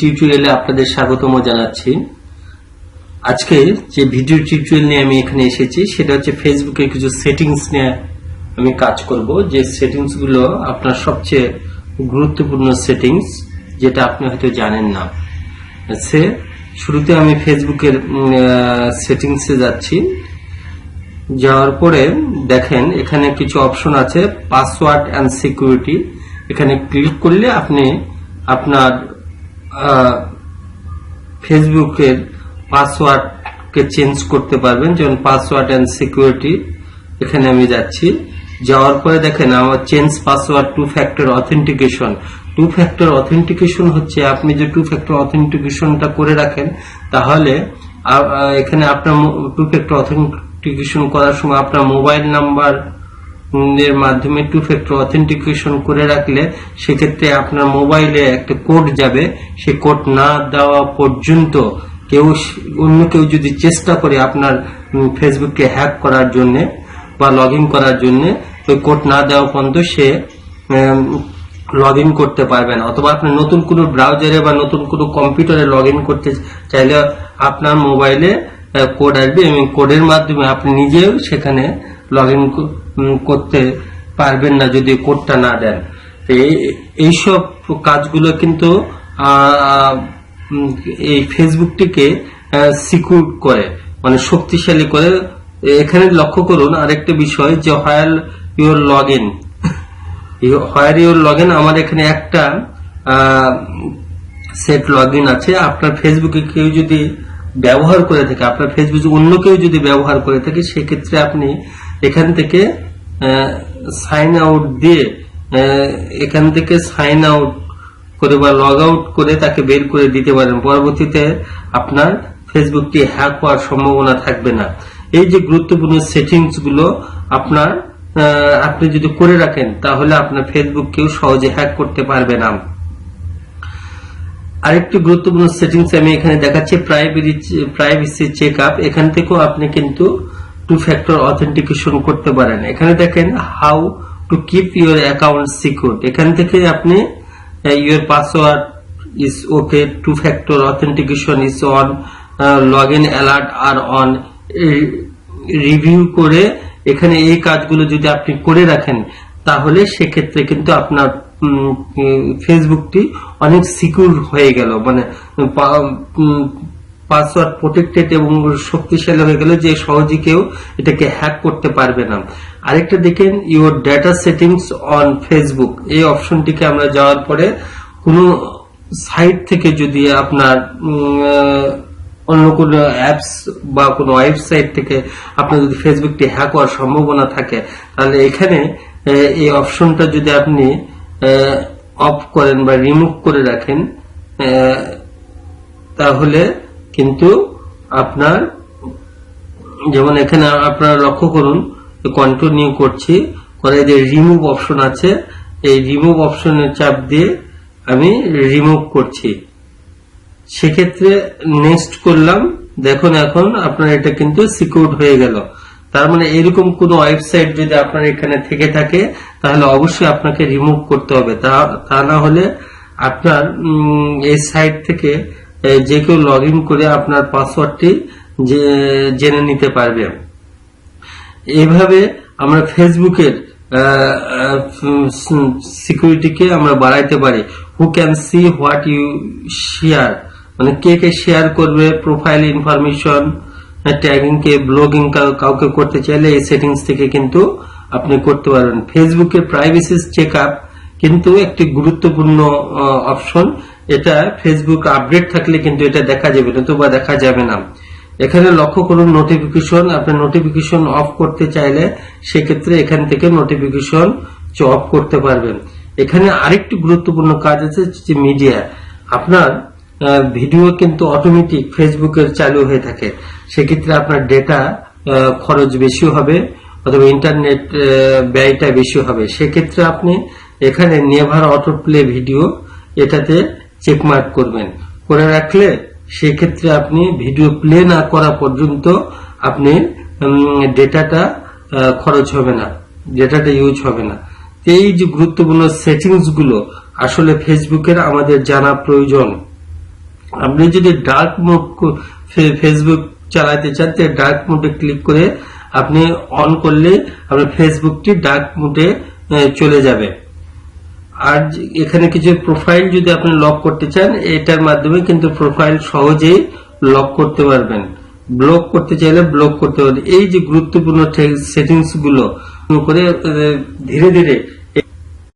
টিউটোরিয়ালে আপনাদের স্বাগতম জানাচ্ছি। আজকে যে ভিডিও টিউটোরিয়াল নিয়ে আমি এখানে এসেছি সেটা হচ্ছে ফেসবুকের কিছু সেটিংস নিয়ে আমি কাজ করব। যে সেটিংস গুলো আপনার সবচেয়ে গুরুত্বপূর্ণ সেটিংস, যেটা আপনি হয়তো জানেন না। শুরুতে আমি ফেসবুকের সেটিংসে যাচ্ছি। যাওয়ার পরে দেখেন এখানে কিছু অপশন আছে, পাসওয়ার্ড এন্ড সিকিউরিটি। এখানে ক্লিক করলে আপনি আপনার ফেসবুকের পাসওয়ার্ডকে চেঞ্জ করতে পারবেন, যেমন পাসওয়ার্ড এন্ড সিকিউরিটি। এখানে আমি যাচ্ছি। যাওয়ার পরে দেখেন আমার change password two factor authentication. Two factor authentication হচ্ছে আপনি যে টু ফ্যাক্টর অথেন্টিকেশনটা করে রাখেন, তাহলে এখানে আপনার টু ফ্যাক্টর অথেন্টিকেশন করার সময় আপনার মোবাইল নাম্বার এর মাধ্যমে টু ফ্যাক্টর অথেন্টিকেশন করে রাখলে সেক্ষেত্রে আপনার মোবাইলে একটা কোড যাবে। সেই কোড না দেওয়া পর্যন্ত অন্য কেউ যদি চেষ্টা করে আপনার ফেসবুককে হ্যাক করার জন্য বা লগ ইন করার জন্য, ওই কোড না দেওয়া পর্যন্ত সে লগ ইন করতে পারবেন। অথবা আপনি নতুন কোনো ব্রাউজারে বা নতুন কোনো কম্পিউটারে লগ ইন করতে চাইলে আপনার মোবাইলে কোড আসবে এবং কোডের মাধ্যমে আপনি নিজেও সেখানে লগ ইন করতে পারবেন না যদি কোডটা না দেন। এইসব কাজগুলো কিন্তু এই ফেসবুকটিকে সিকিউর করে, মানে শক্তিশালী করে। এখানে লক্ষ্য করুন আরেকটা বিষয়, যে হোয়ার ইউর লগ ইন, আমার এখানে একটা সেট লগ ইন আছে। আপনার ফেসবুকে কেউ যদি ব্যবহার করে থাকে, আপনার ফেসবুকে অন্য কেউ যদি ব্যবহার করে থাকে, সেক্ষেত্রে আপনি এখান থেকে সাইন আউট দিয়ে এখান থেকে সাইন আউট করে বা লগ আউট করে তাকে বের করে দিতে পারেন। পরবর্তীতে আপনার ফেসবুকটি হ্যাক হওয়ার সম্ভাবনা থাকবে না। এই যে গুরুত্বপূর্ণ সেটিংস গুলো আপনি যদি করে রাখেন, তাহলে আপনার ফেসবুক কেউ সহজে হ্যাক করতে পারবে না। আরেকটি গুরুত্বপূর্ণ সেটিংস আমি এখানে দেখাচ্ছি, প্রাইভেসি চেক আপ। এখান থেকেও আপনি কিন্তু টু ফ্যাক্টর অথেন্টিকেশন করতে পারেন। এখানে দেখেন how to keep your account secure. এখান থেকে আপনি your password is okay, two factor authentication is on, log in alert are on, review করে এখানে এই কাজগুলো যদি আপনি করে রাখেন, তাহলে সেক্ষেত্রে কিন্তু আপনার ফেসবুকটি অনেক সিকিউর হয়ে গেল, মানে পাসওয়ার্ড প্রোটেক্টেড এবং শক্তিশালী হয়ে গেল, যে সহজে কেউ এটাকে হ্যাক করতে পারবে না। আরেকটা দেখেন your data settings on Facebook. এই অপশনটিকে আমরা যাওয়ার পরে কোনো সাইট থেকে যদি আপনার অন্য কোনো অ্যাপস বা কোনো ওয়েবসাইট থেকে আপনার যদি ফেসবুকটি হ্যাক হওয়ার সম্ভাবনা থাকে, তাহলে এখানে এই অপশনটা যদি আপনি অফ করেন বা রিমুভ করে রাখেন, তাহলে কিন্তু আপনার, যেমন এখানে আপনারা লক্ষ্য করুন, কন্টিনিউ করছি, করে যে রিমুভ অপশন আছে, এই রিমুভ অপশনের চাপ দিয়ে আমি রিমুভ করছি। সেক্ষেত্রে নেক্সট করলাম, দেখুন এখন আপনার এটা কিন্তু সিকিউর হয়ে গেল। তার মানে এরকম কোন ওয়েবসাইট যদি আপনার এখানে থেকে থাকে, তাহলে অবশ্যই আপনাকে রিমুভ করতে হবে। তা না হলে আপনার এই সাইট থেকে যে কেউ লগ ইন করে আপনার পাসওয়ার্ডটি জেনে নিতে পারবে। এইভাবে আমরা ফেসবুকের সিকিউরিটিকে আমরা বাড়াইতে পারি। Who can see what you share, মানে কে কে শেয়ার করবে, প্রোফাইল ইনফরমেশন, ট্যাগিং কে, ব্লগিং কাউকে করতে চাইলে এই সেটিংস থেকে কিন্তু আপনি করতে পারবেন। ফেসবুকের প্রাইভেসি চেক আপ কিন্তু একটি গুরুত্বপূর্ণ অপশন। এটা ফেসবুক আপডেট থাকলে কিন্তু এটা দেখা যাবে, নতুবা দেখা যাবে না। এখানে লক্ষ্য করুন নোটিফিকেশন, আপনি নোটিফিকেশন অফ করতে চাইলে সেক্ষেত্রে এখান থেকে নোটিফিকেশন অফ করতে পারবেন। এখানে আরেকটি গুরুত্বপূর্ণ কাজ আছে, যে মিডিয়া। আপনার ভিডিও কিন্তু অটোমেটিক ফেসবুকের চালু হয়ে থাকে, সেক্ষেত্রে আপনার ডেটা খরচ বেশি হবে অথবা ইন্টারনেট ব্যয়টা বেশি হবে। সেক্ষেত্রে আপনি এখানে নেভার অটো প্লে ভিডিও, এটাতে চেকমার্ক করবেন, করে রাখলে সেক্ষেত্রে আপনি ভিডিও প্লে না করা পর্যন্ত আপনি ডেটাটা খরচ হবে না, ডেটাটা ইউজ হবে না। এই যে গুরুত্বপূর্ণ সেটিংস গুলো আসলে ফেসবুকের আমাদের জানা প্রয়োজন। আপনি যদি ডার্ক মোড ফেসবুক চালাতে চান, ডার্ক মোডে ক্লিক করে আপনি অন করলে আপনার ফেসবুকটি ডার্ক মোডে চলে যাবে। আর এখানে কিছু প্রোফাইল যদি আপনি লক করতে চান, এটার মাধ্যমে কিন্তু প্রোফাইল সহজেই লক করতে পারবেন। ব্লক করতে চাইলে ব্লক করতে পারবেন। এই যে গুরুত্বপূর্ণ সেটিংস গুলো করে ধীরে ধীরে